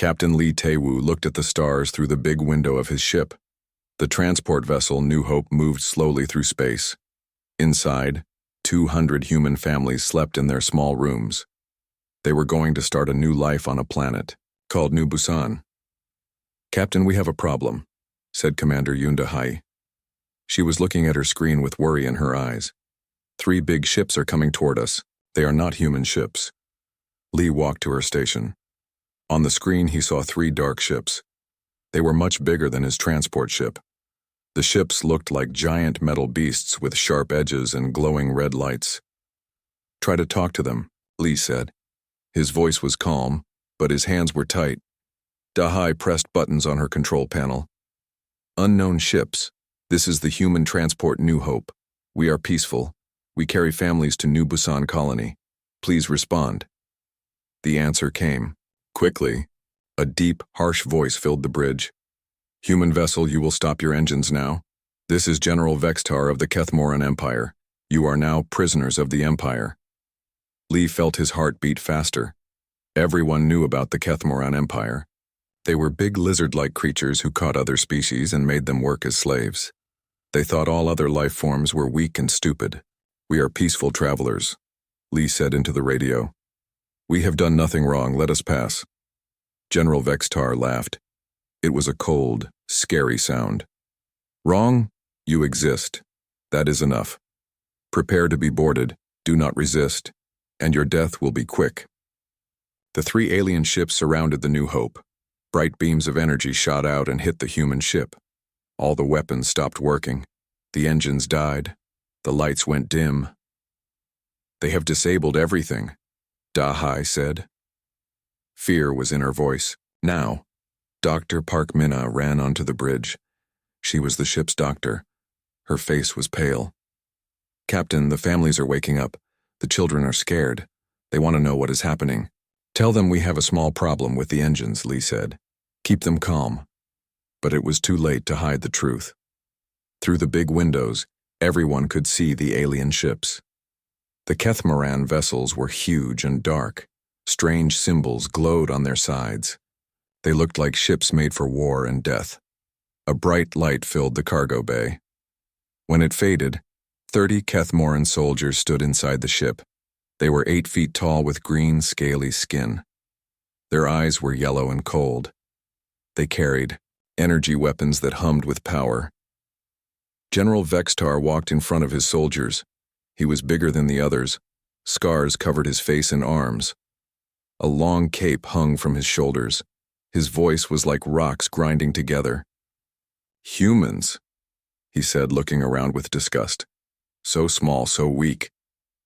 Captain Lee Taewoo looked at the stars through the big window of his ship. The transport vessel New Hope moved slowly through space. Inside, 200 human families slept in their small rooms. They were going to start a new life on a planet called New Busan. "Captain, we have a problem," said Commander Yoon Da-hai. She was looking at her screen with worry in her eyes. "3 big ships are coming toward us. They are not human ships." Lee walked to her station. On the screen he saw 3 dark ships. They were much bigger than his transport ship. The ships looked like giant metal beasts with sharp edges and glowing red lights. "Try to talk to them," Lee said. His voice was calm, but his hands were tight. Da-hai pressed buttons on her control panel. "Unknown ships. This is the human transport New Hope. We are peaceful. We carry families to New Busan Colony. Please respond." The answer came. Quickly, a deep, harsh voice filled the bridge. "Human vessel, you will stop your engines now. This is General Vextar of the Kethmoran Empire. You are now prisoners of the Empire." Lee felt his heart beat faster. Everyone knew about the Kethmoran Empire. They were big lizard-like creatures who caught other species and made them work as slaves. They thought all other life forms were weak and stupid. "We are peaceful travelers," Lee said into the radio. "We have done nothing wrong, let us pass." General Vextar laughed. It was a cold, scary sound. "Wrong? You exist. That is enough. Prepare to be boarded, do not resist, and your death will be quick." The 3 alien ships surrounded the New Hope. Bright beams of energy shot out and hit the human ship. All the weapons stopped working. The engines died. The lights went dim. "They have disabled everything," Da-hai said. Fear was in her voice. Now, Dr. Park Minna ran onto the bridge. She was the ship's doctor. Her face was pale. "Captain, the families are waking up. The children are scared. They want to know what is happening." "Tell them we have a small problem with the engines," Lee said. "Keep them calm." But it was too late to hide the truth. Through the big windows, everyone could see the alien ships. The Kethmoran vessels were huge and dark. Strange symbols glowed on their sides. They looked like ships made for war and death. A bright light filled the cargo bay. When it faded, 30 Kethmoran soldiers stood inside the ship. They were 8 feet tall with green, scaly skin. Their eyes were yellow and cold. They carried energy weapons that hummed with power. General Vextar walked in front of his soldiers. He was bigger than the others. Scars covered his face and arms. A long cape hung from his shoulders. His voice was like rocks grinding together. "Humans," he said, looking around with disgust. "So small, so weak.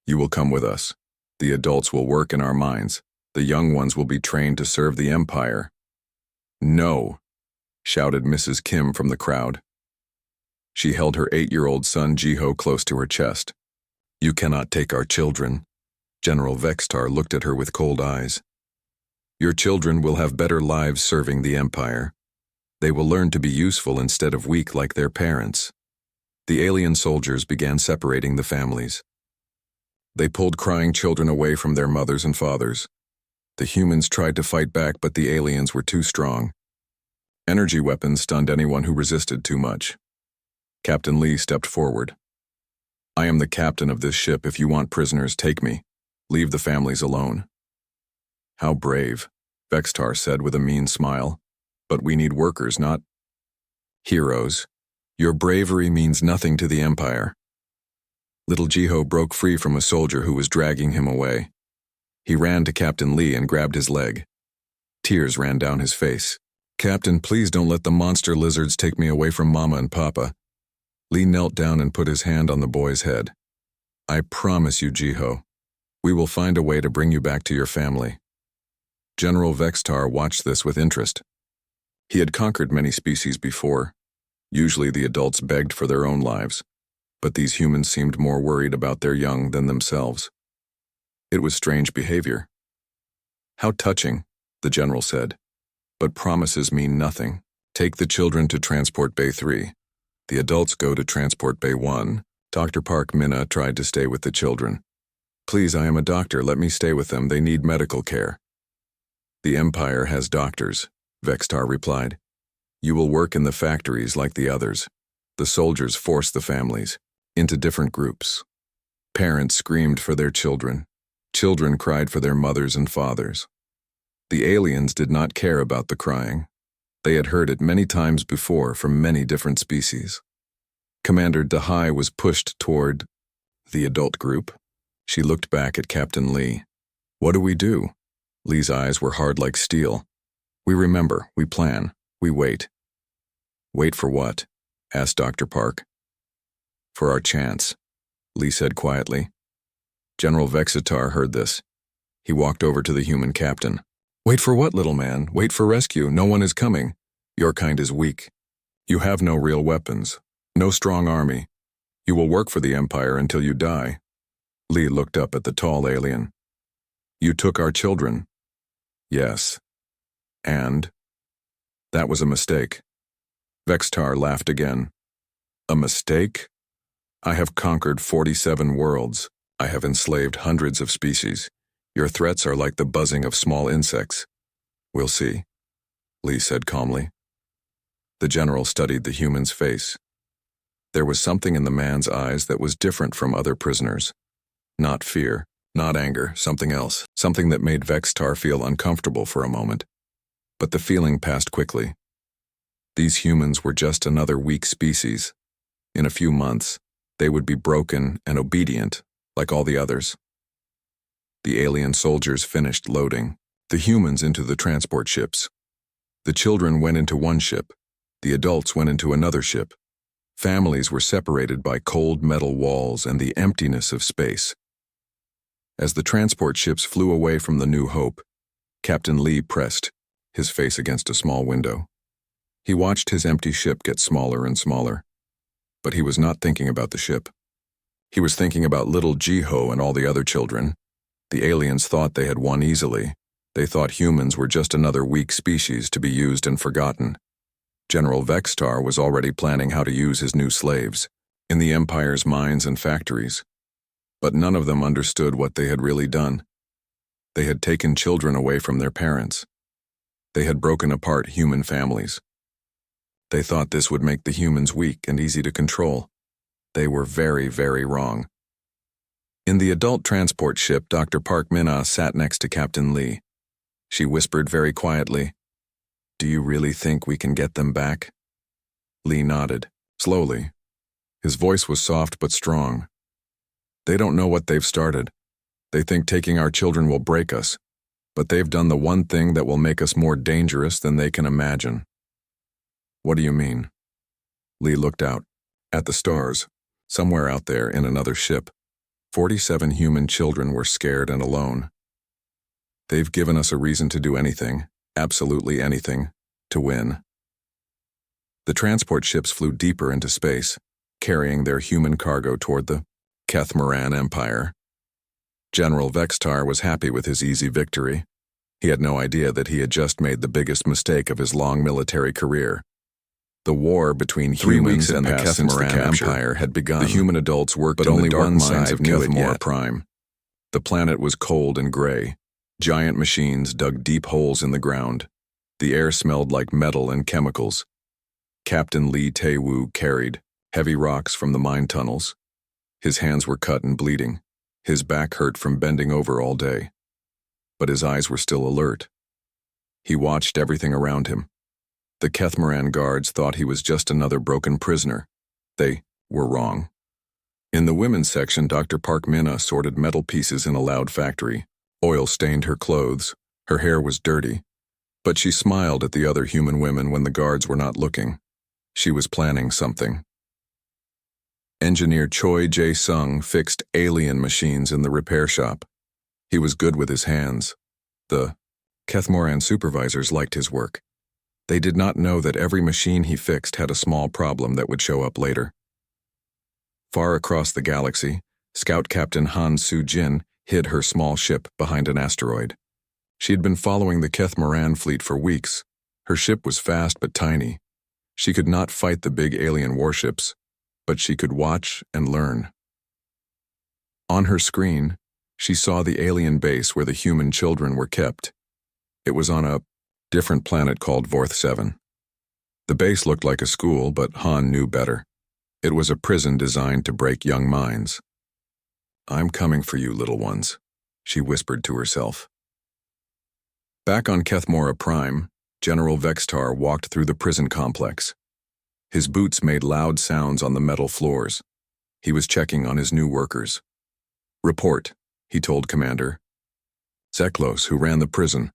You will come with us. The adults will work in our mines. The young ones will be trained to serve the Empire." "No," shouted Mrs. Kim from the crowd. She held her 8-year-old son Jiho close to her chest. "You cannot take our children." General Vextar looked at her with cold eyes. "Your children will have better lives serving the Empire. They will learn to be useful instead of weak like their parents." The alien soldiers began separating the families. They pulled crying children away from their mothers and fathers. The humans tried to fight back, but the aliens were too strong. Energy weapons stunned anyone who resisted too much. Captain Lee stepped forward. "I am the captain of this ship. If you want prisoners, take me. Leave the families alone." "How brave," Vextar said with a mean smile. "But we need workers, not heroes. Your bravery means nothing to the Empire." Little Jiho broke free from a soldier who was dragging him away. He ran to Captain Lee and grabbed his leg. Tears ran down his face. "Captain, please don't let the monster lizards take me away from Mama and Papa." Lee knelt down and put his hand on the boy's head. "I promise you, Jiho, we will find a way to bring you back to your family." General Vextar watched this with interest. He had conquered many species before. Usually the adults begged for their own lives, but these humans seemed more worried about their young than themselves. It was strange behavior. "How touching," the general said. "But promises mean nothing. Take the children to Transport Bay 3. The adults go to Transport Bay 1. Dr. Park Minna tried to stay with the children. "Please, I am a doctor. Let me stay with them. They need medical care." The Empire has doctors, Vextar replied. You will work in the factories like the others. The soldiers forced the families into different groups. Parents screamed for their children. Children cried for their mothers and fathers. The aliens did not care about the crying. They had heard it many times before from many different species. Commander Dahai was pushed toward the adult group. She looked back at Captain Lee. What do we do? Lee's eyes were hard like steel. We remember, we plan, we wait. Wait for what? Asked Dr. Park. For our chance, Lee said quietly. General Vexitar heard this. He walked over to the human captain. Wait for what, little man? Wait for rescue. No one is coming. Your kind is weak. You have no real weapons, no strong army. You will work for the Empire until you die. Lee looked up at the tall alien. You took our children. Yes. And? That was a mistake. Vextar laughed again. A mistake? I have conquered 47 worlds. I have enslaved hundreds of species. Your threats are like the buzzing of small insects. We'll see, Lee said calmly. The general studied the human's face. There was something in the man's eyes that was different from other prisoners. Not fear, not anger, something else, something that made Vextar feel uncomfortable for a moment. But the feeling passed quickly. These humans were just another weak species. In a few months, they would be broken and obedient, like all the others. The alien soldiers finished loading the humans into the transport ships. The children went into one ship. The adults went into another ship. Families were separated by cold metal walls and the emptiness of space. As the transport ships flew away from the New Hope, Captain Lee pressed his face against a small window. He watched his empty ship get smaller and smaller. But he was not thinking about the ship. He was thinking about little Jiho and all the other children. The aliens thought they had won easily. They thought humans were just another weak species to be used and forgotten. General Vextar was already planning how to use his new slaves in the Empire's mines and factories. But none of them understood what they had really done. They had taken children away from their parents. They had broken apart human families. They thought this would make the humans weak and easy to control. They were very, very wrong. In the adult transport ship, Dr. Park Minna sat next to Captain Lee. She whispered very quietly, "Do you really think we can get them back?" Lee nodded, slowly. His voice was soft but strong. They don't know what they've started. They think taking our children will break us, but they've done the one thing that will make us more dangerous than they can imagine. What do you mean? Lee looked out at the stars. Somewhere out there in another ship, 47 human children were scared and alone. They've given us a reason to do anything, absolutely anything, to win. The transport ships flew deeper into space, carrying their human cargo toward the Kethmaran Empire. General Vextar was happy with his easy victory. He had no idea that he had just made the biggest mistake of his long military career. The war between humans and the Kethmaran Empire had begun. The human adults worked in the dark mines of Kethmar Prime. The planet was cold and gray. Giant machines dug deep holes in the ground. The air smelled like metal and chemicals. Captain Lee Tae-woo carried heavy rocks from the mine tunnels. His hands were cut and bleeding. His back hurt from bending over all day. But his eyes were still alert. He watched everything around him. The Kethmaran guards thought he was just another broken prisoner. They were wrong. In the women's section, Dr. Park Minna sorted metal pieces in a loud factory. Oil stained her clothes. Her hair was dirty. But she smiled at the other human women when the guards were not looking. She was planning something. Engineer Choi Jae-sung fixed alien machines in the repair shop. He was good with his hands. The Kethmaran supervisors liked his work. They did not know that every machine he fixed had a small problem that would show up later. Far across the galaxy, Scout Captain Han Soo-jin hid her small ship behind an asteroid. She had been following the Kethmaran fleet for weeks. Her ship was fast but tiny. She could not fight the big alien warships, but she could watch and learn. On her screen, she saw the alien base where the human children were kept. It was on a different planet called Vorth 7. The base looked like a school, but Han knew better. It was a prison designed to break young minds. "I'm coming for you, little ones," she whispered to herself. Back on Kethmora Prime, General Vextar walked through the prison complex. His boots made loud sounds on the metal floors. He was checking on his new workers. "Report," he told Commander Zeklos, who ran the prison.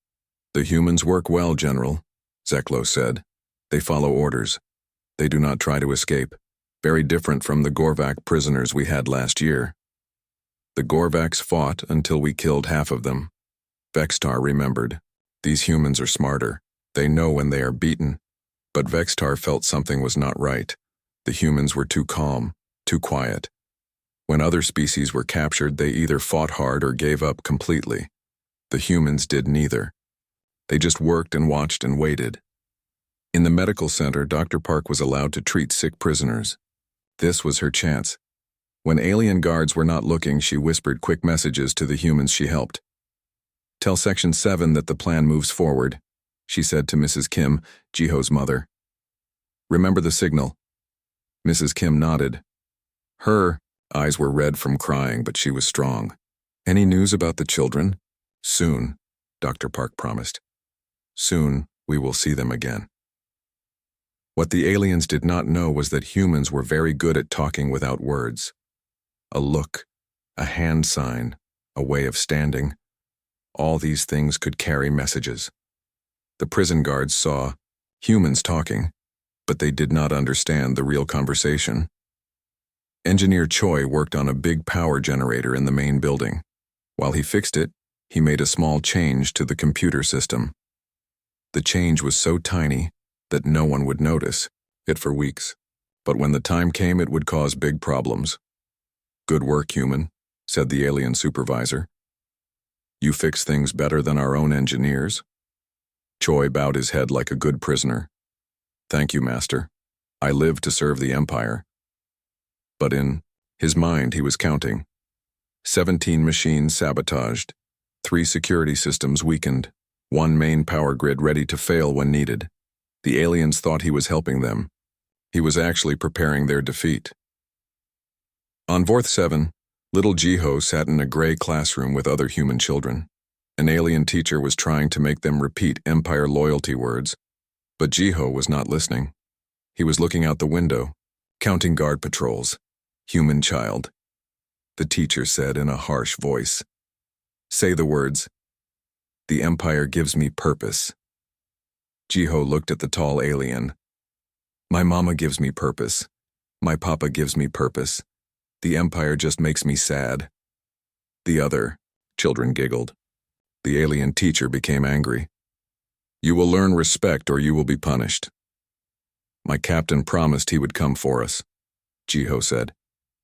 "The humans work well, General," Zeklos said. "They follow orders. They do not try to escape. Very different from the Gorvak prisoners we had last year." "The Gorvaks fought until we killed half of them," Vextar remembered. "These humans are smarter. They know when they are beaten." But Vextar felt something was not right. The humans were too calm, too quiet. When other species were captured, they either fought hard or gave up completely. The humans did neither. They just worked and watched and waited. In the medical center, Dr. Park was allowed to treat sick prisoners. This was her chance. When alien guards were not looking, she whispered quick messages to the humans she helped. "Tell Section 7 that the plan moves forward," she said to Mrs. Kim, Jiho's mother. "Remember the signal." Mrs. Kim nodded. Her eyes were red from crying, but she was strong. "Any news about the children?" "Soon," Dr. Park promised. "Soon, we will see them again." What the aliens did not know was that humans were very good at talking without words. A look, a hand sign, a way of standing. All these things could carry messages. The prison guards saw humans talking, but they did not understand the real conversation. Engineer Choi worked on a big power generator in the main building. While he fixed it, he made a small change to the computer system. The change was so tiny that no one would notice it for weeks, but when the time came, it would cause big problems. "Good work, human," said the alien supervisor. "You fix things better than our own engineers." Choi bowed his head like a good prisoner. "Thank you, Master. I live to serve the Empire." But in his mind, he was counting. 17 machines sabotaged, 3 security systems weakened, 1 main power grid ready to fail when needed. The aliens thought he was helping them. He was actually preparing their defeat. On Vorth 7, little Jiho sat in a gray classroom with other human children. An alien teacher was trying to make them repeat Empire loyalty words, but Jiho was not listening. He was looking out the window, counting guard patrols. "Human child," the teacher said in a harsh voice. "Say the words, 'The Empire gives me purpose.'" Jiho looked at the tall alien. "My mama gives me purpose. My papa gives me purpose. The Empire just makes me sad." The other children giggled. The alien teacher became angry. "You will learn respect or you will be punished." "My captain promised he would come for us," Jiho said.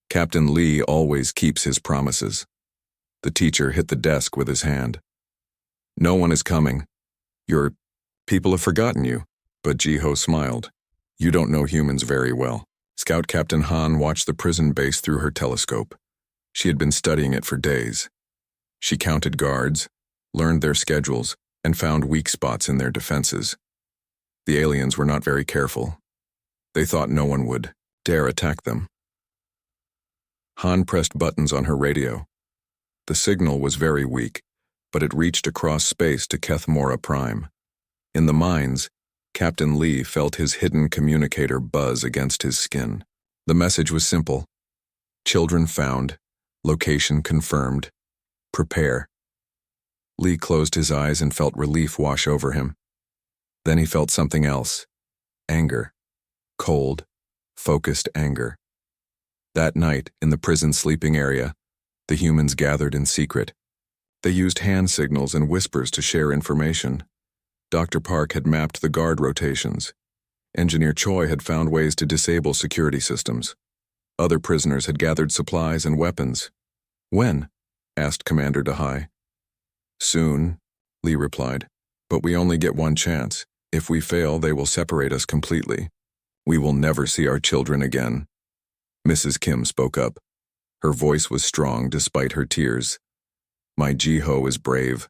"Captain Lee always keeps his promises." The teacher hit the desk with his hand. "No one is coming. Your people have forgotten you." But Jiho smiled. "You don't know humans very well." Scout Captain Han watched the prison base through her telescope. She had been studying it for days. She counted guards, learned their schedules, and found weak spots in their defenses. The aliens were not very careful. They thought no one would dare attack them. Han pressed buttons on her radio. The signal was very weak, but it reached across space to Kethmora Prime. In the mines, Captain Lee felt his hidden communicator buzz against his skin. The message was simple. Children found. Location confirmed. Prepare. Lee closed his eyes and felt relief wash over him. Then he felt something else. Anger. Cold, focused anger. That night, in the prison sleeping area, the humans gathered in secret. They used hand signals and whispers to share information. Dr. Park had mapped the guard rotations. Engineer Choi had found ways to disable security systems. Other prisoners had gathered supplies and weapons. "When?" asked Commander Dahai. "Soon," Lee replied. "But we only get one chance. If we fail, they will separate us completely. We will never see our children again." Mrs. Kim spoke up. Her voice was strong despite her tears. "My Jiho is brave.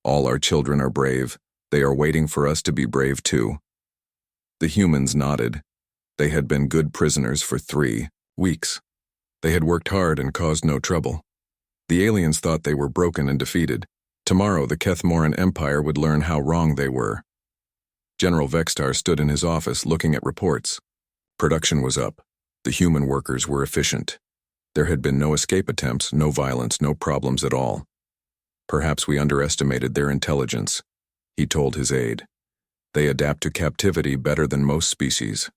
All our children are brave. They are waiting for us to be brave too. The humans nodded. They had been good prisoners for 3 weeks. They had worked hard and caused no trouble. The aliens thought they were broken and defeated. Tomorrow, the Kethmoran Empire would learn how wrong they were. General Vextar stood in his office looking at reports. Production was up. The human workers were efficient. There had been no escape attempts, no violence, no problems at all. Perhaps we underestimated their intelligence, he told his aide. They adapt to captivity better than most species.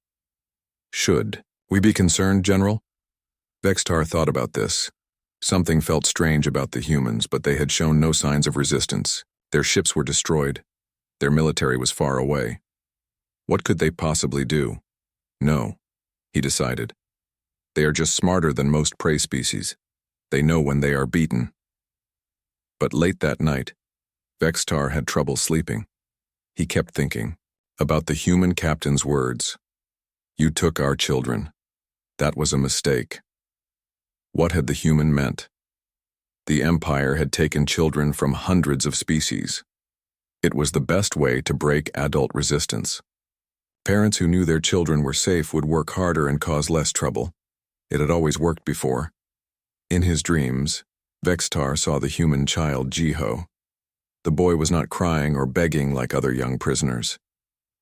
Should we be concerned, General? Vextar thought about this. Something felt strange about the humans, but they had shown no signs of resistance. Their ships were destroyed. Their military was far away. What could they possibly do? No, he decided. They are just smarter than most prey species. They know when they are beaten. But late that night, Vextar had trouble sleeping. He kept thinking about the human captain's words. You took our children. That was a mistake. What had the human meant? The Empire had taken children from hundreds of species. It was the best way to break adult resistance. Parents who knew their children were safe would work harder and cause less trouble. It had always worked before. In his dreams, Vextar saw the human child Jiho. The boy was not crying or begging like other young prisoners.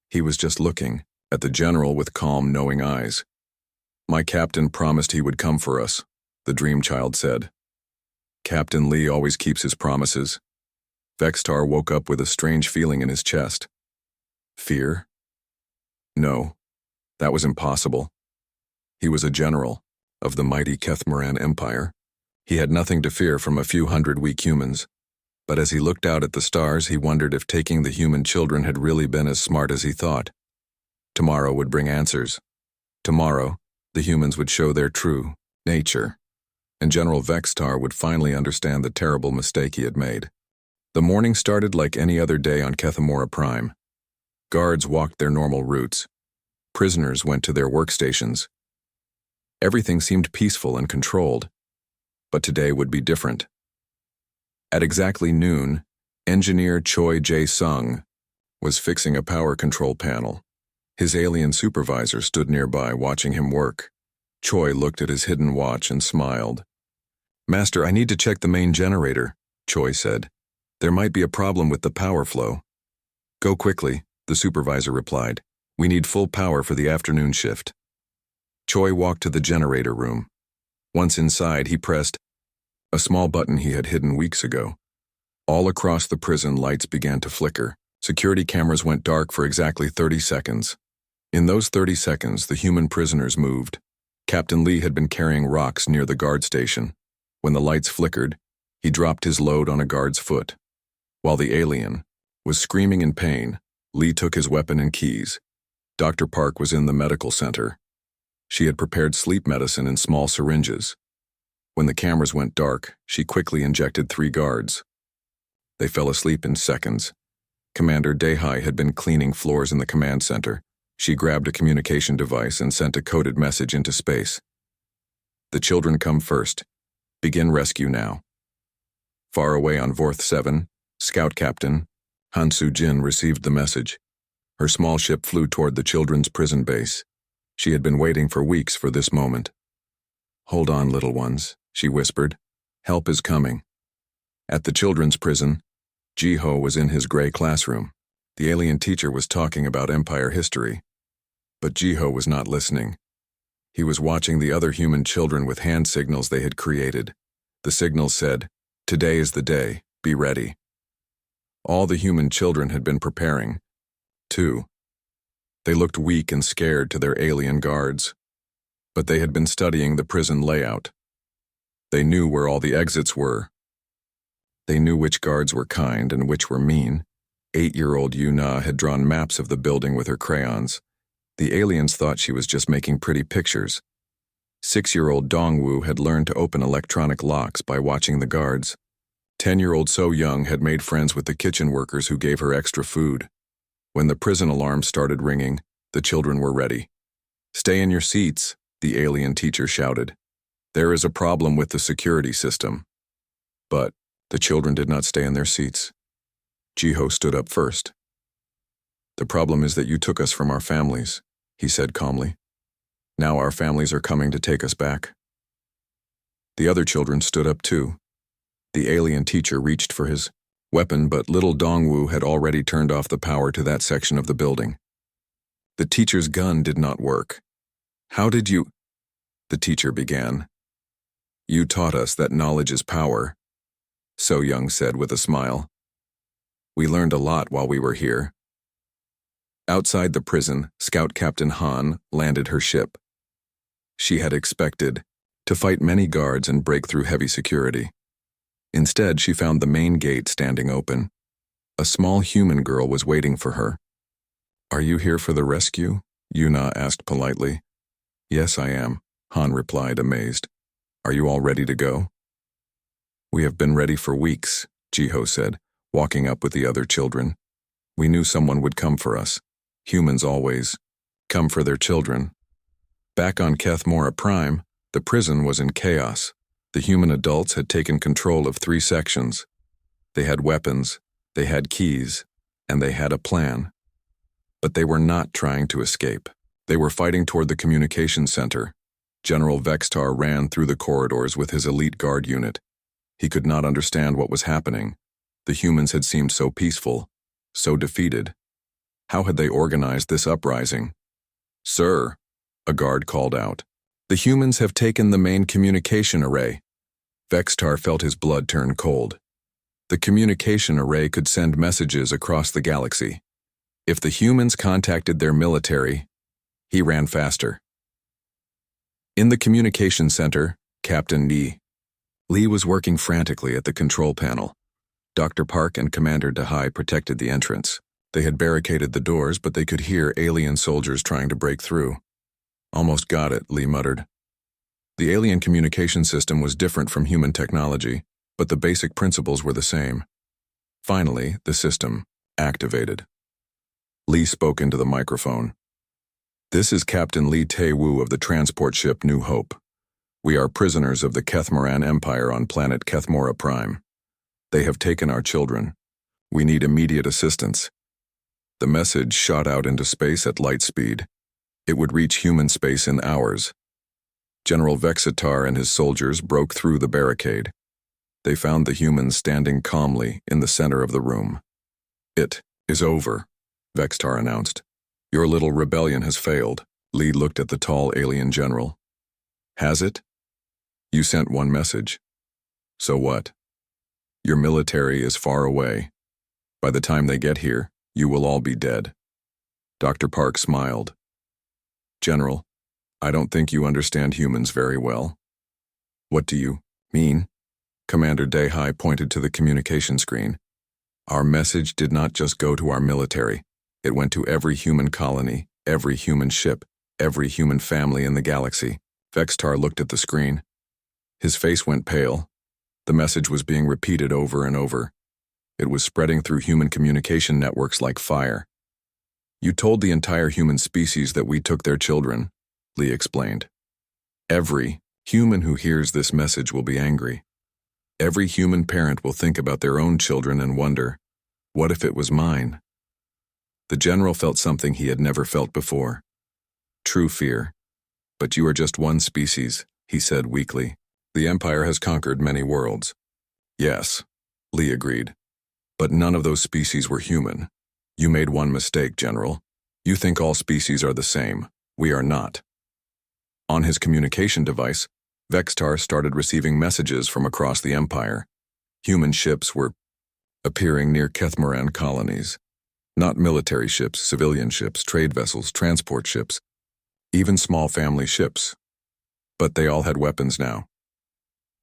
He was just looking at the general with calm, knowing eyes. My captain promised he would come for us, the dream child said. Captain Lee always keeps his promises. Vextar woke up with a strange feeling in his chest. Fear? No, that was impossible. He was a general of the mighty Kethmoran Empire. He had nothing to fear from a few hundred weak humans. But as he looked out at the stars, he wondered if taking the human children had really been as smart as he thought. Tomorrow would bring answers. Tomorrow, the humans would show their true nature, and General Vextar would finally understand the terrible mistake he had made. The morning started like any other day on Kethemora Prime. Guards walked their normal routes. Prisoners went to their workstations. Everything seemed peaceful and controlled. But today would be different. At exactly noon, engineer Choi Jae-sung was fixing a power control panel. His alien supervisor stood nearby watching him work. Choi looked at his hidden watch and smiled. Master, I need to check the main generator, Choi said. There might be a problem with the power flow. Go quickly, the supervisor replied. We need full power for the afternoon shift. Choi walked to the generator room. Once inside, he pressed a small button he had hidden weeks ago. All across the prison, lights began to flicker. Security cameras went dark for exactly 30 seconds. In those 30 seconds, the human prisoners moved. Captain Lee had been carrying rocks near the guard station. When the lights flickered, he dropped his load on a guard's foot. While the alien was screaming in pain, Lee took his weapon and keys. Dr. Park was in the medical center. She had prepared sleep medicine in small syringes. When the cameras went dark, she quickly injected 3 guards. They fell asleep in seconds. Commander Dehai had been cleaning floors in the command center. She grabbed a communication device and sent a coded message into space. The children come first. Begin rescue now. Far away on Vorth 7, Scout Captain Hansu Jin received the message. Her small ship flew toward the children's prison base. She had been waiting for weeks for this moment. Hold on, little ones, she whispered. Help is coming. At the children's prison, Jiho was in his gray classroom. The alien teacher was talking about Empire history. But Jiho was not listening. He was watching the other human children with hand signals they had created. The signals said, "Today is the day, be ready." All the human children had been preparing, too. They looked weak and scared to their alien guards. But they had been studying the prison layout. They knew where all the exits were. They knew which guards were kind and which were mean. 8-year-old Yuna had drawn maps of the building with her crayons. The aliens thought she was just making pretty pictures. 6-year-old Dongwu had learned to open electronic locks by watching the guards. 10-year-old So Young had made friends with the kitchen workers who gave her extra food. When the prison alarm started ringing, the children were ready. "Stay in your seats," the alien teacher shouted. "There is a problem with the security system." But the children did not stay in their seats. Jiho stood up first. The problem is that you took us from our families, he said calmly. Now our families are coming to take us back. The other children stood up too. The alien teacher reached for his weapon, but little Dongwu had already turned off the power to that section of the building. The teacher's gun did not work. How did you? The teacher began. You taught us that knowledge is power, So Young said with a smile. We learned a lot while we were here. Outside the prison, Scout Captain Han landed her ship. She had expected to fight many guards and break through heavy security. Instead, she found the main gate standing open. A small human girl was waiting for her. Are you here for the rescue? Yuna asked politely. Yes, I am, Han replied, amazed. Are you all ready to go? We have been ready for weeks, Jiho said, walking up with the other children. We knew someone would come for us. Humans always come for their children. Back on Kethmora Prime, the prison was in chaos. The human adults had taken control of 3 sections. They had weapons, they had keys, and they had a plan. But they were not trying to escape. They were fighting toward the communications center. General Vextar ran through the corridors with his elite guard unit. He could not understand what was happening. The humans had seemed so peaceful, so defeated. How had they organized this uprising? Sir, a guard called out. The humans have taken the main communication array. Vextar felt his blood turn cold. The communication array could send messages across the galaxy. If the humans contacted their military, he ran faster. In the communication center, Captain Lee was working frantically at the control panel. Dr. Park and Commander Dehai protected the entrance. They had barricaded the doors, but they could hear alien soldiers trying to break through. Almost got it, Lee muttered. The alien communication system was different from human technology, but the basic principles were the same. Finally, the system activated. Lee spoke into the microphone. This is Captain Lee Tae-woo of the transport ship New Hope. We are prisoners of the Kethmoran Empire on planet Kethmora Prime. They have taken our children. We need immediate assistance. The message shot out into space at light speed. It would reach human space in hours. General Vexitar and his soldiers broke through the barricade. They found the humans standing calmly in the center of the room. It is over, Vextar announced. Your little rebellion has failed. Lee looked at the tall alien general. Has it? You sent one message. So what? Your military is far away. By the time they get here, you will all be dead. Dr. Park smiled. General, I don't think you understand humans very well. What do you mean? Commander Dehai pointed to the communication screen. Our message did not just go to our military. It went to every human colony, every human ship, every human family in the galaxy. Vextar looked at the screen. His face went pale. The message was being repeated over and over. It was spreading through human communication networks like fire. You told the entire human species that we took their children, Lee explained. Every human who hears this message will be angry. Every human parent will think about their own children and wonder, what if it was mine? The general felt something he had never felt before. True fear. But you are just one species, he said weakly. The Empire has conquered many worlds. Yes, Lee agreed. But none of those species were human. You made one mistake, General. You think all species are the same. We are not. On his communication device, Vextar started receiving messages from across the Empire. Human ships were appearing near Kethmoran colonies. Not military ships, civilian ships, trade vessels, transport ships, even small family ships. But they all had weapons now.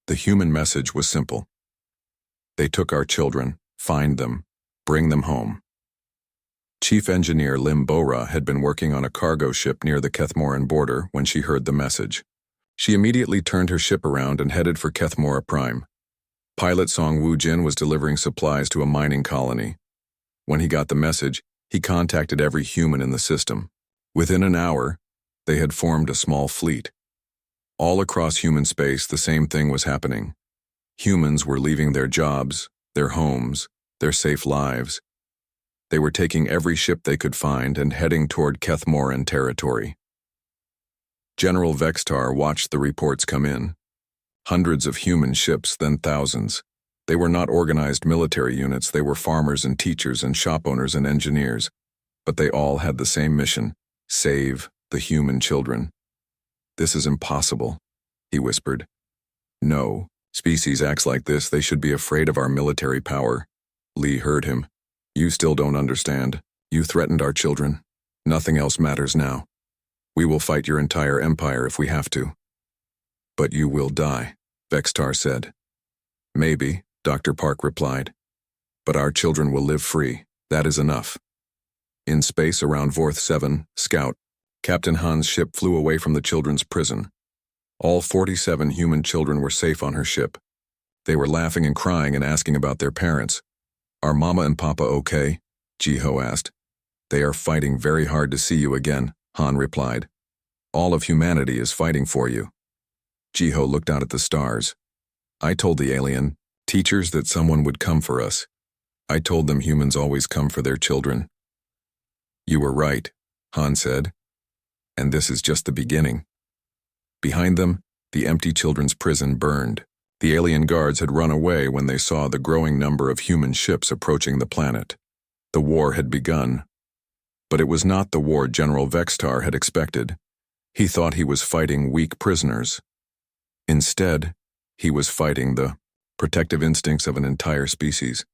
The human message was simple. They took our children, find them, bring them home. Chief Engineer Lim Bora had been working on a cargo ship near the Kethmoran border when she heard the message. She immediately turned her ship around and headed for Kethmora Prime. Pilot Song Woo-jin was delivering supplies to a mining colony. When he got the message, he contacted every human in the system. Within an hour, they had formed a small fleet. All across human space, the same thing was happening. Humans were leaving their jobs, their homes, their safe lives. They were taking every ship they could find and heading toward Kethmoran territory. General Vextar watched the reports come in. Hundreds of human ships, then thousands. They were not organized military units, they were farmers and teachers and shop owners and engineers. But they all had the same mission: save the human children. "This is impossible," he whispered. "No species acts like this, they should be afraid of our military power." Lee heard him. "You still don't understand. You threatened our children. Nothing else matters now. We will fight your entire empire if we have to." "But you will die," Vextar said. "Maybe," Dr. Park replied. "But our children will live free. That is enough." In space around Vorth 7, Scout, Captain Han's ship flew away from the children's prison. All 47 human children were safe on her ship. They were laughing and crying and asking about their parents. "Are Mama and Papa okay?" Jiho asked. "They are fighting very hard to see you again," Han replied. "All of humanity is fighting for you." Jiho looked out at the stars. "I told the alien teachers that someone would come for us. I told them humans always come for their children." "You were right," Han said. "And this is just the beginning." Behind them, the empty children's prison burned. The alien guards had run away when they saw the growing number of human ships approaching the planet. The war had begun. But it was not the war General Vextar had expected. He thought he was fighting weak prisoners. Instead, he was fighting the protective instincts of an entire species.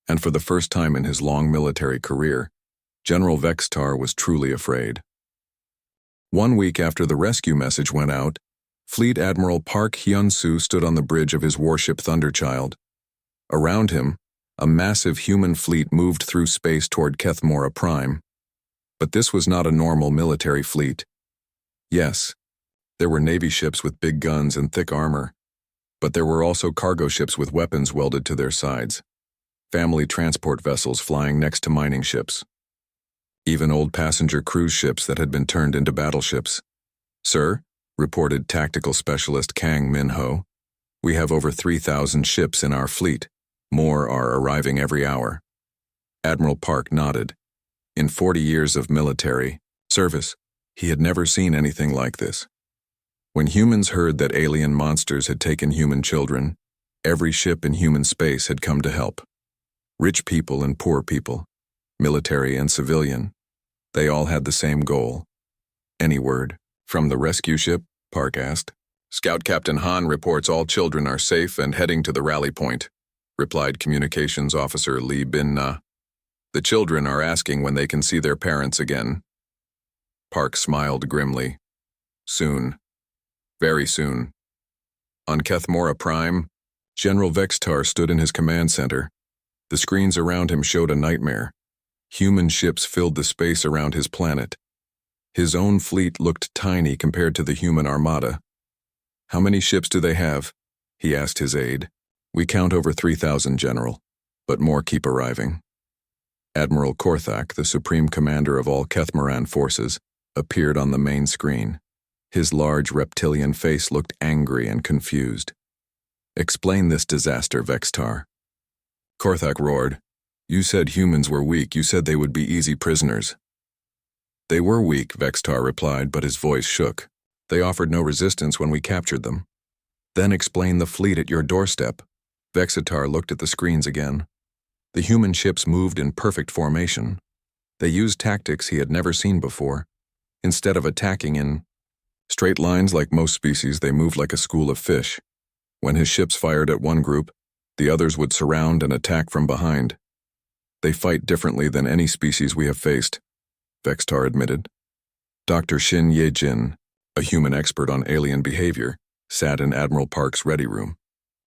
And for the first time in his long military career, General Vextar was truly afraid. 1 week after the rescue message went out, Fleet Admiral Park Hyun-soo stood on the bridge of his warship Thunderchild. Around him, a massive human fleet moved through space toward Kethmora Prime. But this was not a normal military fleet. Yes, there were Navy ships with big guns and thick armor, but there were also cargo ships with weapons welded to their sides, family transport vessels flying next to mining ships, even old passenger cruise ships that had been turned into battleships. "Sir," reported Tactical Specialist Kang Min-ho, "we have over 3,000 ships in our fleet. More are arriving every hour." Admiral Park nodded. In 40 years of military service, he had never seen anything like this. When humans heard that alien monsters had taken human children, every ship in human space had come to help. Rich people and poor people, military and civilian, they all had the same goal. "Any word from the rescue ship?" Park asked. "Scout Captain Han reports all children are safe and heading to the rally point," replied Communications Officer Lee Bin-na. "The children are asking when they can see their parents again." Park smiled grimly. "Soon. Very soon." On Kethmora Prime, General Vextar stood in his command center. The screens around him showed a nightmare. Human ships filled the space around his planet. His own fleet looked tiny compared to the human armada. "How many ships do they have?" he asked his aide. "We count over 3,000, General, but more keep arriving." Admiral Korthak, the supreme commander of all Kethmoran forces, appeared on the main screen. His large reptilian face looked angry and confused. "Explain this disaster, Vextar." Korthak roared. "You said humans were weak. You said they would be easy prisoners." "They were weak," Vextar replied, but his voice shook. "They offered no resistance when we captured them." "Then explain the fleet at your doorstep." Vextar looked at the screens again. The human ships moved in perfect formation. They used tactics he had never seen before. Instead of attacking in straight lines like most species, they moved like a school of fish. When his ships fired at one group, the others would surround and attack from behind. "They fight differently than any species we have faced," Vextar admitted. Dr. Shin Ye-jin, a human expert on alien behavior, sat in Admiral Park's ready room.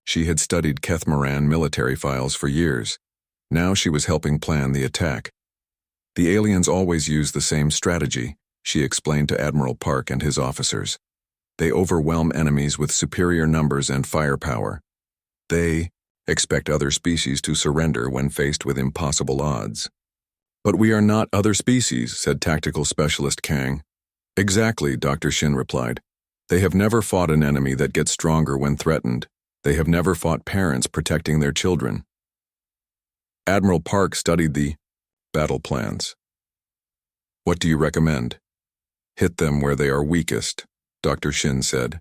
She had studied Kethmoran military files for years. Now she was helping plan the attack. "The aliens always use the same strategy," she explained to Admiral Park and his officers. "They overwhelm enemies with superior numbers and firepower. They expect other species to surrender when faced with impossible odds." "But we are not other species," said Tactical Specialist Kang. "Exactly," Dr. Shin replied. "They have never fought an enemy that gets stronger when threatened. They have never fought parents protecting their children." Admiral Park studied the Battle plans. What do you recommend? Hit them where they are weakest, Dr. Shin said.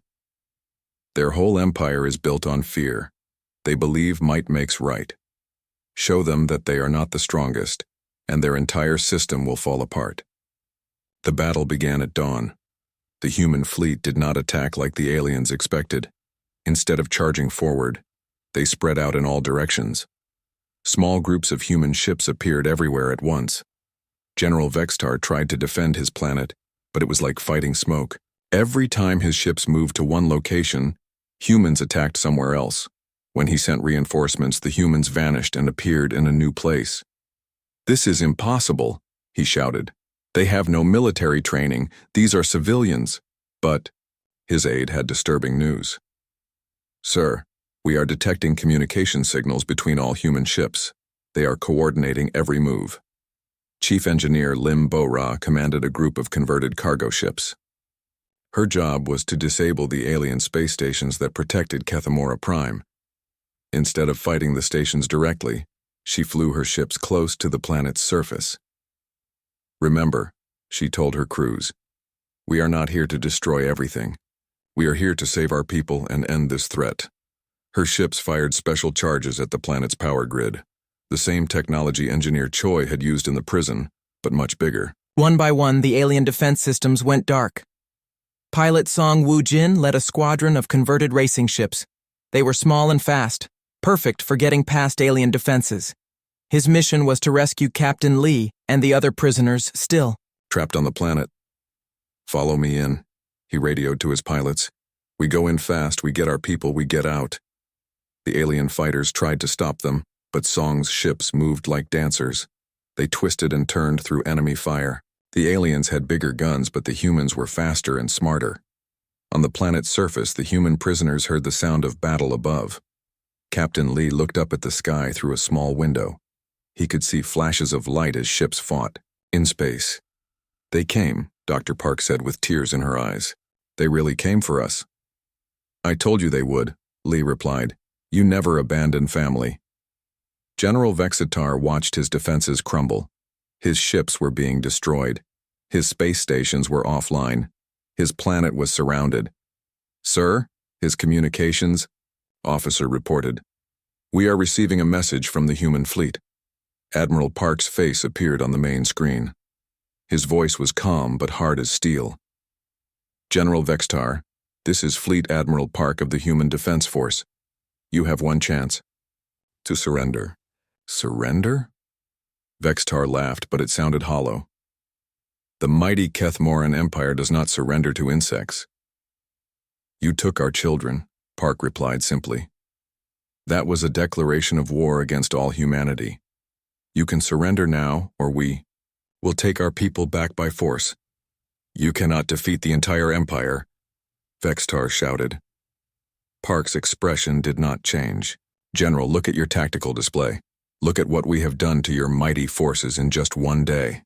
Their whole empire is built on fear. They believe might makes right. Show them that they are not the strongest, and their entire system will fall apart. The battle began at dawn. The human fleet did not attack like the aliens expected. Instead of charging forward, they spread out in all directions. Small groups of human ships appeared everywhere at once. General Vextar tried to defend his planet, but it was like fighting smoke. Every time his ships moved to one location, humans attacked somewhere else. When he sent reinforcements, the humans vanished and appeared in a new place. "This is impossible," he shouted. "They have no military training. These are civilians." But his aide had disturbing news. "Sir, we are detecting communication signals between all human ships. They are coordinating every move." Chief Engineer Lim Bo-ra commanded a group of converted cargo ships. Her job was to disable the alien space stations that protected Kethamora Prime. Instead of fighting the stations directly, she flew her ships close to the planet's surface. "Remember," she told her crews, "we are not here to destroy everything. We are here to save our people and end this threat." Her ships fired special charges at the planet's power grid, the same technology Engineer Choi had used in the prison, but much bigger. One by one, the alien defense systems went dark. Pilot Song Woo-jin led a squadron of converted racing ships. They were small and fast, perfect for getting past alien defenses. His mission was to rescue Captain Lee and the other prisoners still Trapped on the planet. "Follow me in," he radioed to his pilots. "We go in fast, we get our people, we get out." The alien fighters tried to stop them, but Song's ships moved like dancers. They twisted and turned through enemy fire. The aliens had bigger guns, but the humans were faster and smarter. On the planet's surface, the human prisoners heard the sound of battle above. Captain Lee looked up at the sky through a small window. He could see flashes of light as ships fought. In space. "They came," Dr. Park said with tears in her eyes. "They really came for us." "I told you they would," Lee replied. "You never abandon family." General Vexitar watched his defenses crumble. His ships were being destroyed. His space stations were offline. His planet was surrounded. "Sir," his communications officer reported, "we are receiving a message from the human fleet." Admiral Park's face appeared on the main screen. His voice was calm but hard as steel. "General Vextar, this is Fleet Admiral Park of the Human Defense Force. You have one chance. To surrender." "Surrender?" Vextar laughed, but it sounded hollow. "The mighty Kethmoran Empire does not surrender to insects." "You took our children," Park replied simply. "That was a declaration of war against all humanity. You can surrender now, or we will take our people back by force." "You cannot defeat the entire empire," Vextar shouted. Park's expression did not change. "General, look at your tactical display. Look at what we have done to your mighty forces in just one day."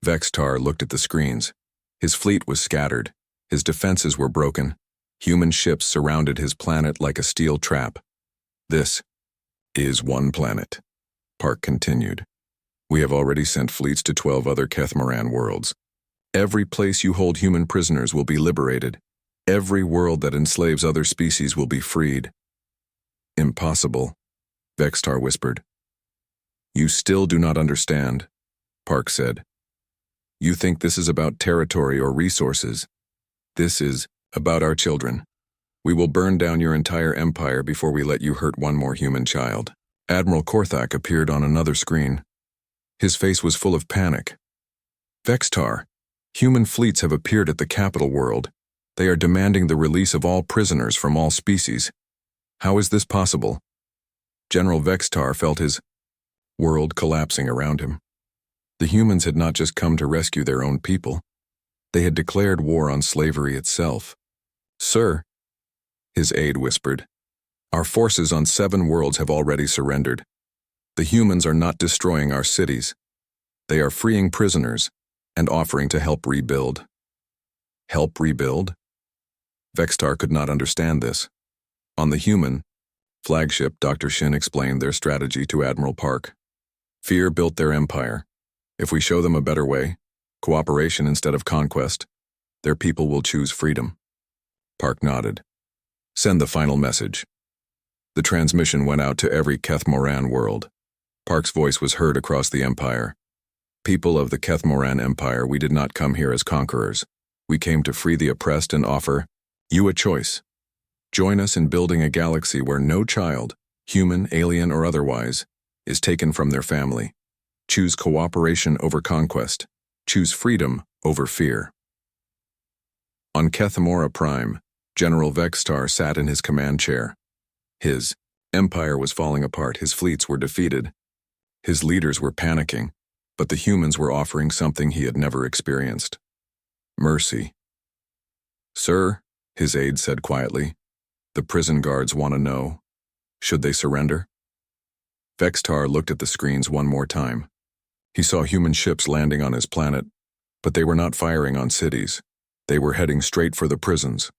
Vextar looked at the screens. His fleet was scattered. His defenses were broken. Human ships surrounded his planet like a steel trap. "This is one planet," Park continued. "We have already sent fleets to 12 other Kethmoran worlds. Every place you hold human prisoners will be liberated. Every world that enslaves other species will be freed." "Impossible," Vextar whispered. "You still do not understand," Park said. "You think this is about territory or resources. This is about our children. We will burn down your entire empire before we let you hurt one more human child." Admiral Korthak appeared on another screen. His face was full of panic. "Vextar, human fleets have appeared at the capital world. They are demanding the release of all prisoners from all species. How is this possible?" General Vextar felt his world collapsing around him. The humans had not just come to rescue their own people. They had declared war on slavery itself. "Sir," his aide whispered, "our forces on 7 worlds have already surrendered. The humans are not destroying our cities. They are freeing prisoners and offering to help rebuild." Help rebuild? Vextar could not understand this. On the human flagship, Dr. Shin explained their strategy to Admiral Park. Fear built their empire. If we show them a better way, cooperation instead of conquest, their people will choose freedom. Park nodded. Send the final message. The transmission went out to every Kethmoran world. Park's voice was heard across the empire. People of the Kethmoran Empire, we did not come here as conquerors. We came to free the oppressed and offer you a choice. Join us in building a galaxy where no child, human, alien, or otherwise, is taken from their family. Choose cooperation over conquest. Choose freedom over fear. On Kethmora Prime, General Vextar sat in his command chair. His empire was falling apart, his fleets were defeated. His leaders were panicking, but the humans were offering something he had never experienced. Mercy. Sir, his aide said quietly, the prison guards want to know, should they surrender? Vextar looked at the screens one more time. He saw human ships landing on his planet, but they were not firing on cities. They were heading straight for the prisons.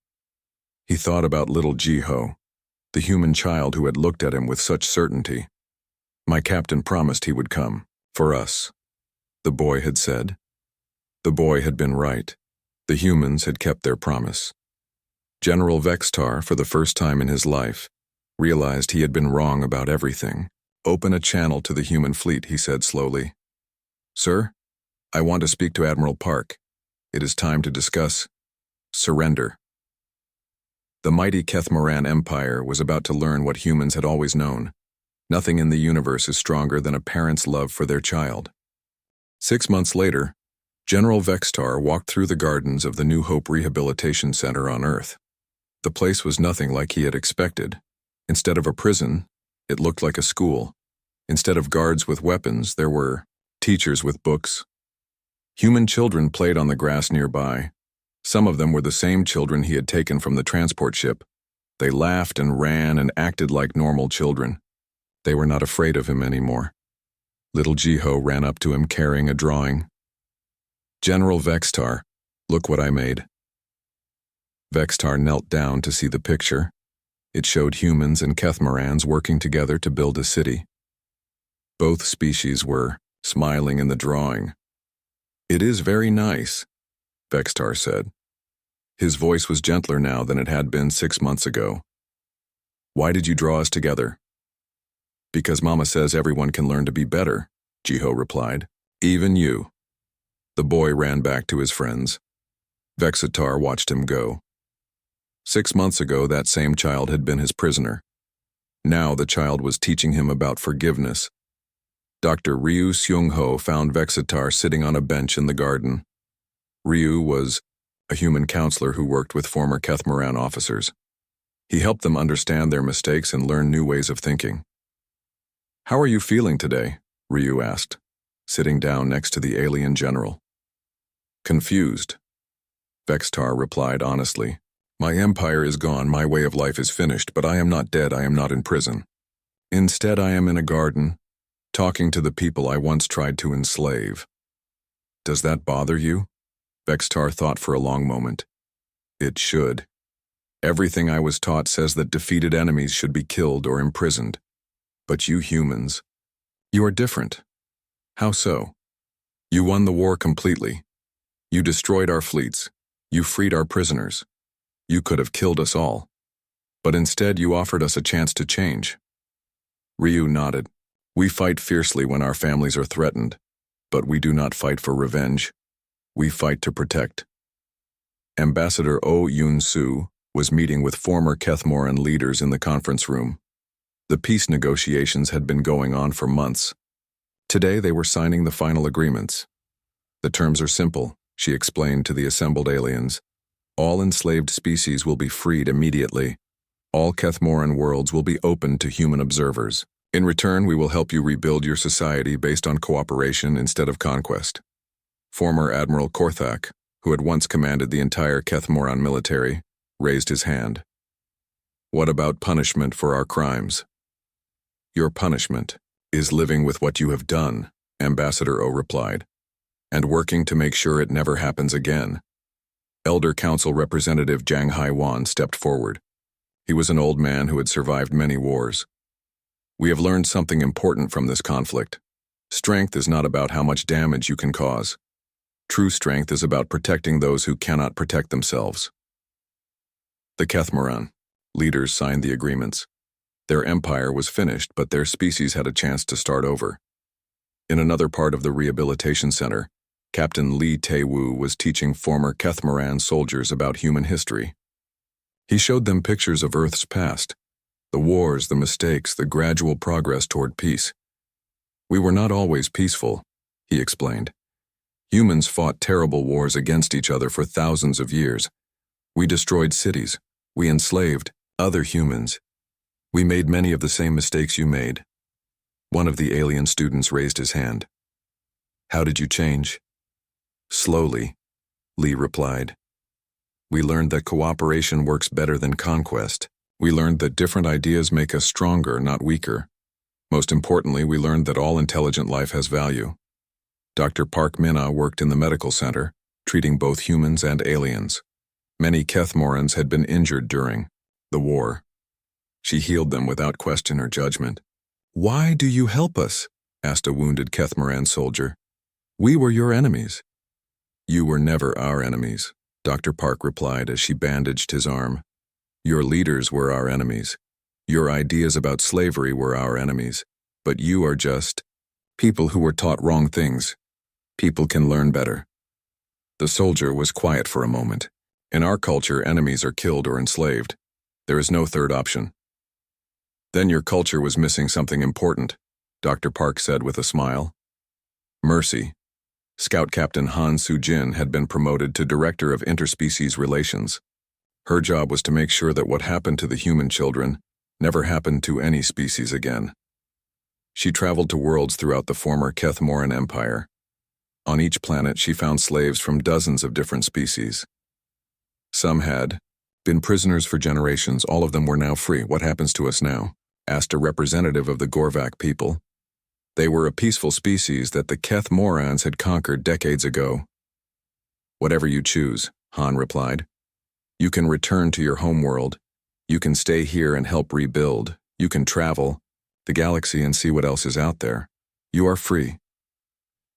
He thought about little Jiho, the human child who had looked at him with such certainty. My captain promised he would come, for us, the boy had said. The boy had been right. The humans had kept their promise. General Vextar, for the first time in his life, realized he had been wrong about everything. Open a channel to the human fleet, he said slowly. Sir, I want to speak to Admiral Park. It is time to discuss surrender. The mighty Kethmoran Empire was about to learn what humans had always known. Nothing in the universe is stronger than a parent's love for their child. 6 months later, General Vextar walked through the gardens of the New Hope Rehabilitation Center on Earth. The place was nothing like he had expected. Instead of a prison, it looked like a school. Instead of guards with weapons, there were teachers with books. Human children played on the grass nearby. Some of them were the same children he had taken from the transport ship. They laughed and ran and acted like normal children. They were not afraid of him anymore. Little Jiho ran up to him carrying a drawing. General Vextar, look what I made. Vextar knelt down to see the picture. It showed humans and Kethmorans working together to build a city. Both species were smiling in the drawing. It is very nice, Vextar said. His voice was gentler now than it had been 6 months ago. Why did you draw us together? Because Mama says everyone can learn to be better, Jiho replied. Even you. The boy ran back to his friends. Vexatar watched him go. 6 months ago, that same child had been his prisoner. Now the child was teaching him about forgiveness. Dr. Ryu Seung-ho found Vexatar sitting on a bench in the garden. Ryu was a human counselor who worked with former Kethmoran officers. He helped them understand their mistakes and learn new ways of thinking. How are you feeling today? Ryu asked, sitting down next to the alien general. Confused. Vextar replied honestly. My empire is gone, my way of life is finished, but I am not dead, I am not in prison. Instead, I am in a garden, talking to the people I once tried to enslave. Does that bother you? Vextar thought for a long moment. It should. Everything I was taught says that defeated enemies should be killed or imprisoned. But you humans, you are different. How so? You won the war completely. You destroyed our fleets. You freed our prisoners. You could have killed us all. But instead you offered us a chance to change. Ryu nodded. We fight fiercely when our families are threatened, but we do not fight for revenge. We fight to protect. Ambassador Oh Yoon-soo was meeting with former Kethmoran leaders in the conference room. The peace negotiations had been going on for months. Today they were signing the final agreements. The terms are simple, she explained to the assembled aliens. All enslaved species will be freed immediately. All Kethmoran worlds will be open to human observers. In return, we will help you rebuild your society based on cooperation instead of conquest. Former Admiral Korthak, who had once commanded the entire Kethmoran military, raised his hand. What about punishment for our crimes? Your punishment is living with what you have done, Ambassador O replied, and working to make sure it never happens again. Elder Council Representative Jang Hai-wan stepped forward. He was an old man who had survived many wars. We have learned something important from this conflict. Strength is not about how much damage you can cause. True strength is about protecting those who cannot protect themselves. The Kethmoran leaders signed the agreements. Their empire was finished, but their species had a chance to start over. In another part of the rehabilitation center, Captain Lee Tae-woo was teaching former Kethmoran soldiers about human history. He showed them pictures of Earth's past, the wars, the mistakes, the gradual progress toward peace. We were not always peaceful, he explained. Humans fought terrible wars against each other for thousands of years. We destroyed cities. We enslaved other humans. We made many of the same mistakes you made. One of the alien students raised his hand. How did you change? Slowly, Lee replied. We learned that cooperation works better than conquest. We learned that different ideas make us stronger, not weaker. Most importantly, we learned that all intelligent life has value. Dr. Park Minna worked in the medical center, treating both humans and aliens. Many Kethmorans had been injured during the war. She healed them without question or judgment. Why do you help us? Asked a wounded Kethmoran soldier. We were your enemies. You were never our enemies, Dr. Park replied as she bandaged his arm. Your leaders were our enemies. Your ideas about slavery were our enemies. But you are just people who were taught wrong things. People can learn better. The soldier was quiet for a moment. In our culture, enemies are killed or enslaved. There is no third option. Then your culture was missing something important, Dr. Park said with a smile. Mercy. Scout Captain Han Soo-jin had been promoted to Director of Interspecies Relations. Her job was to make sure that what happened to the human children never happened to any species again. She traveled to worlds throughout the former Kethmoran Empire. On each planet, she found slaves from dozens of different species. Some had been prisoners for generations. All of them were now free. What happens to us now? Asked a representative of the Gorvak people. They were a peaceful species that the Kethmorans had conquered decades ago. Whatever you choose, Han replied. You can return to your homeworld. You can stay here and help rebuild. You can travel the galaxy and see what else is out there. You are free.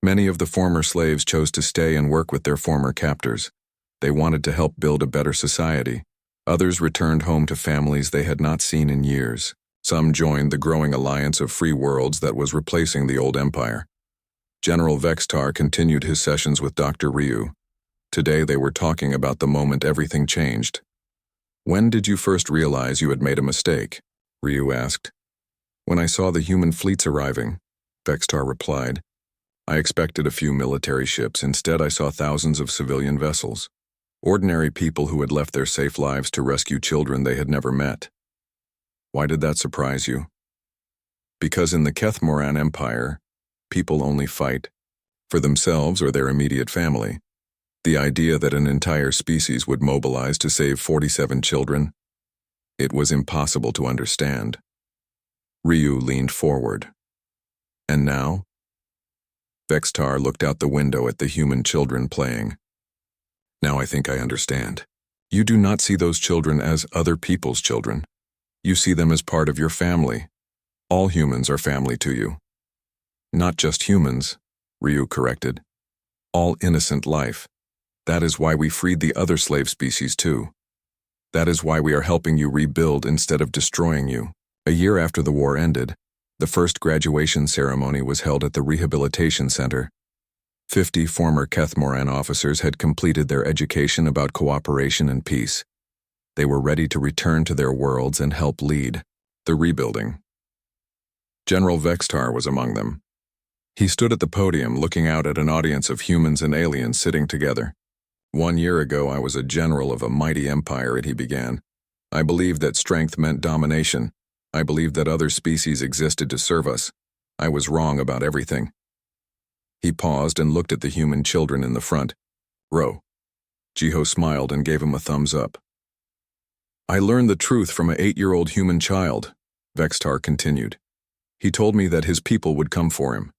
Many of the former slaves chose to stay and work with their former captors. They wanted to help build a better society. Others returned home to families they had not seen in years. Some joined the growing alliance of free worlds that was replacing the old empire. General Vextar continued his sessions with Dr. Ryu. Today they were talking about the moment everything changed. When did you first realize you had made a mistake? Ryu asked. When I saw the human fleets arriving, Vextar replied. I expected a few military ships. Instead, I saw thousands of civilian vessels. Ordinary people who had left their safe lives to rescue children they had never met. Why did that surprise you? Because in the Kethmoran Empire, people only fight for themselves or their immediate family. The idea that an entire species would mobilize to save 47 children, it was impossible to understand. Ryu leaned forward. And now? Vextar looked out the window at the human children playing. Now I think I understand. You do not see those children as other people's children. You see them as part of your family. All humans are family to you. Not just humans, Ryu corrected. All innocent life. That is why we freed the other slave species too. That is why we are helping you rebuild instead of destroying you. A year after the war ended, the first graduation ceremony was held at the rehabilitation center. 50 former Kethmoran officers had completed their education about cooperation and peace. They were ready to return to their worlds and help lead the rebuilding. General Vextar was among them. He stood at the podium looking out at an audience of humans and aliens sitting together. 1 year ago, I was a general of a mighty empire, he began. I believed that strength meant domination. I believed that other species existed to serve us. I was wrong about everything. He paused and looked at the human children in the front row. Jiho smiled and gave him a thumbs up. I learned the truth from an 8-year-old human child, Vextar continued. He told me that his people would come for him.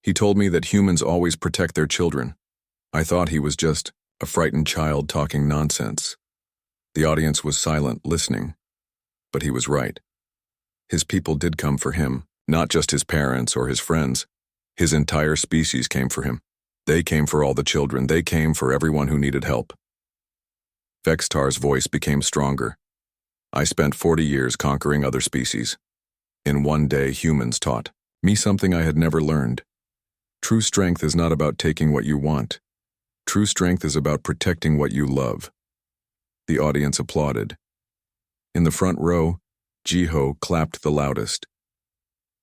He told me that humans always protect their children. I thought he was just a frightened child talking nonsense. The audience was silent, listening. But he was right. His people did come for him, not just his parents or his friends. His entire species came for him. They came for all the children. They came for everyone who needed help. Vextar's voice became stronger. I spent 40 years conquering other species. In one day, humans taught me something I had never learned. True strength is not about taking what you want. True strength is about protecting what you love. The audience applauded. In the front row, Jiho clapped the loudest.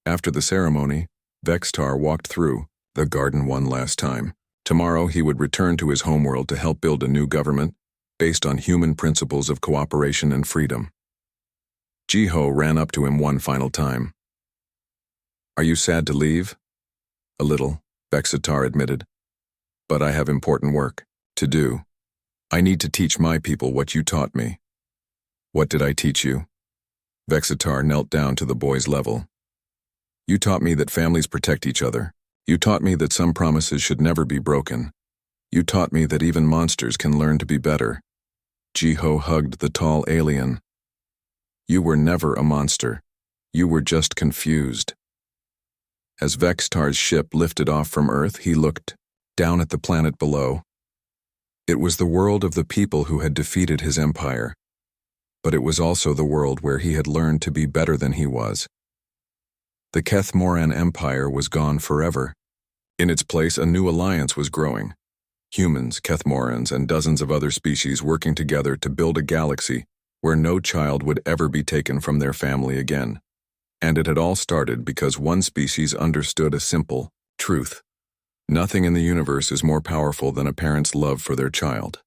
After the ceremony, Vextar walked through the garden one last time. Tomorrow he would return to his homeworld to help build a new government based on human principles of cooperation and freedom. Jiho ran up to him one final time. "Are you sad to leave?" "A little," Vexatar admitted. "But I have important work to do. I need to teach my people what you taught me." "What did I teach you?" Vexatar knelt down to the boy's level. "You taught me that families protect each other. You taught me that some promises should never be broken. You taught me that even monsters can learn to be better." Jiho hugged the tall alien. "You were never a monster. You were just confused." As Vextar's ship lifted off from Earth, he looked down at the planet below. It was the world of the people who had defeated his empire, but it was also the world where he had learned to be better than he was. The Kethmoran Empire was gone forever. In its place, a new alliance was growing. Humans, Kethmorans, and dozens of other species working together to build a galaxy where no child would ever be taken from their family again. And it had all started because one species understood a simple truth. Nothing in the universe is more powerful than a parent's love for their child.